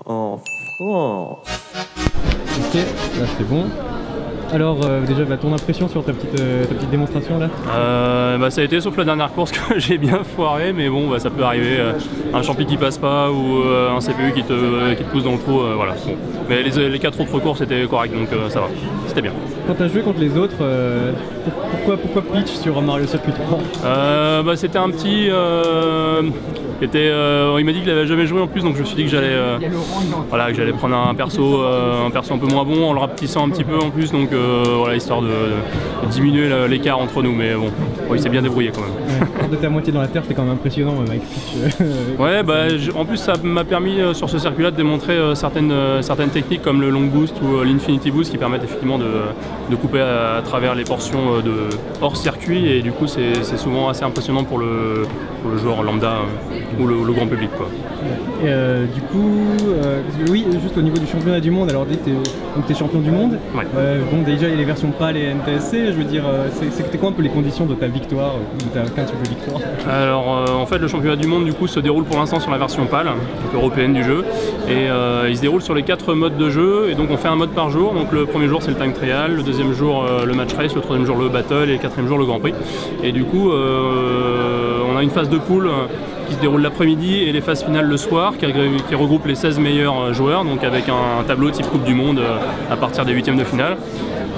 En France. Ok, là c'est bon. Alors déjà ton impression sur ta petite démonstration là? Ça a été sauf la dernière course que j'ai bien foiré, mais bon ça peut arriver, un champi qui passe pas ou un CPU qui te pousse dans le trou, voilà. Bon. Mais les 4 autres courses étaient correctes, donc ça va, c'était bien. Quand tu as joué contre les autres, pourquoi pitch sur Mario Circuit 3? C'était un petit... il m'a dit qu'il avait jamais joué en plus, donc je me suis dit que j'allais prendre un perso un peu moins bon en le rapetissant un petit peu en plus, donc voilà, histoire de diminuer l'écart entre nous, mais bon, il s'est bien débrouillé quand même. Ouais, de ta moitié dans la terre, c'était quand même impressionnant avec pitch. Ouais, en plus ça m'a permis sur ce circuit-là de démontrer certaines techniques comme le long boost ou l'infinity boost qui permettent effectivement de couper à travers les portions de hors circuit, et du coup c'est souvent assez impressionnant pour le joueur lambda ou le grand public, quoi. Et du coup, oui, juste au niveau du championnat du monde, alors t'es champion du monde. Ouais. Bon, déjà il y a les versions PAL et NTSC, je veux dire, c'était quoi un peu les conditions de ta victoire, de ta quintuple victoire? Alors en fait le championnat du monde du coup se déroule pour l'instant sur la version PAL, donc européenne du jeu, et il se déroule sur les 4 modes de jeu, et donc on fait un mode par jour. Donc le premier jour c'est le time trial, le deuxième jour le match race, le troisième jour le battle et le quatrième jour le grand prix. Et du coup on a une phase de poule qui se déroule l'après-midi et les phases finales le soir, qui regroupe les 16 meilleurs joueurs, donc avec un tableau type Coupe du Monde à partir des 8e de finale.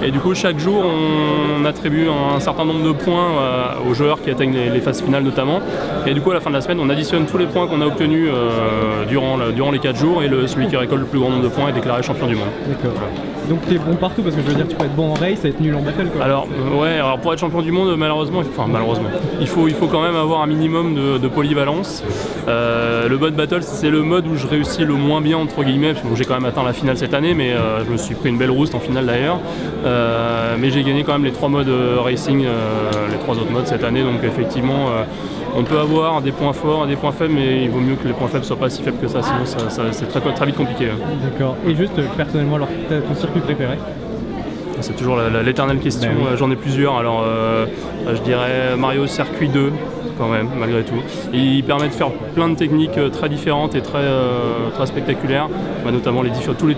Et du coup chaque jour on attribue un certain nombre de points aux joueurs qui atteignent les phases finales notamment, et du coup à la fin de la semaine on additionne tous les points qu'on a obtenus durant les 4 jours, et celui qui récolte le plus grand nombre de points est déclaré champion du monde. D'accord. Voilà. Donc t'es bon partout, parce que je veux dire tu peux être bon en race et être nul en battle, quoi. Alors pour être champion du monde malheureusement il faut quand même avoir un minimum de polyvalence. Le mode battle c'est le mode où je réussis le moins bien entre guillemets, parce que j'ai quand même atteint la finale cette année, mais je me suis pris une belle rouste en finale d'ailleurs. Mais j'ai gagné quand même les 3 modes racing, les 3 autres modes cette année, donc effectivement on peut avoir des points forts et des points faibles, mais il vaut mieux que les points faibles soient pas si faibles que ça, sinon c'est très vite compliqué. D'accord. Et juste personnellement, alors ton circuit préféré? C'est toujours l'éternelle question, j'en ai plusieurs. Alors je dirais Mario Circuit 2 quand même, malgré tout. Il permet de faire plein de techniques très différentes et très spectaculaires, notamment tous les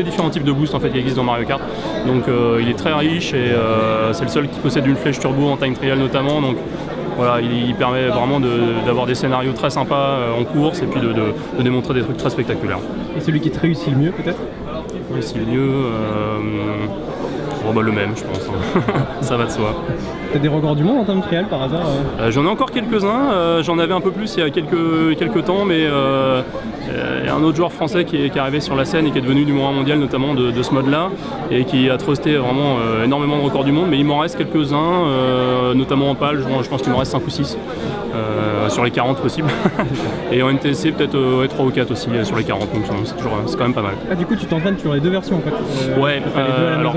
différents types de boosts en fait, qui existent dans Mario Kart. Donc il est très riche, et c'est le seul qui possède une flèche turbo en time trial notamment. Donc voilà, il permet vraiment d'avoir des scénarios très sympas en course, et puis de démontrer des trucs très spectaculaires. Et celui qui te réussit le mieux peut-être? Réussit le mieux, le même, je pense, hein. Ça va de soi. T'as des records du monde en time trial par hasard? J'en ai encore quelques-uns, j'en avais un peu plus il y a quelques temps, mais il y a un autre joueur français qui est arrivé sur la scène et qui est devenu numéro 1 mondial notamment de ce mode-là, et qui a trusté vraiment énormément de records du monde, mais il m'en reste quelques-uns, notamment en PAL, je pense qu'il m'en reste 5 ou 6. Sur les 40 possibles. Et en NTSC peut-être 3 ou 4 aussi sur les 40, donc c'est quand même pas mal. Ah, du coup tu t'entraînes sur les 2 versions en fait? Ouais, alors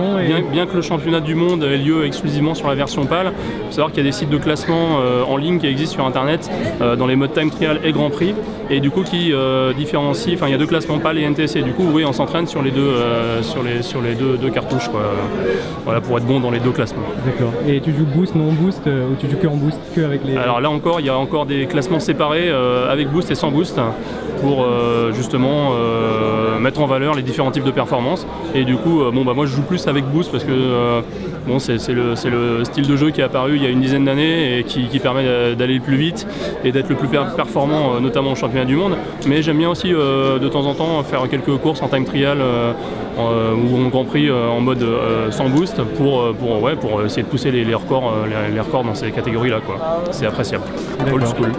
bien que le championnat du monde ait lieu exclusivement sur la version PAL, il faut savoir qu'il y a des sites de classement en ligne qui existent sur internet dans les modes time trial et grand prix, et du coup qui différencient, enfin il y a 2 classements PAL et NTSC, du coup oui on s'entraîne sur les deux cartouches, quoi. Voilà, pour être bon dans les 2 classements. D'accord. Et tu joues boost, non boost, ou tu joues que en boost, que avec les... Alors là encore, il y a encore des classements séparés avec boost et sans boost, pour justement mettre en valeur les différents types de performances. Et du coup, moi je joue plus avec boost parce que c'est le style de jeu qui est apparu il y a une dizaine d'années et qui permet d'aller plus vite et d'être le plus performant, notamment au championnat du monde. Mais j'aime bien aussi de temps en temps faire quelques courses en time trial ou en grand prix en mode sans boost pour essayer de pousser les records dans ces catégories là, quoi. C'est appréciable. Old school.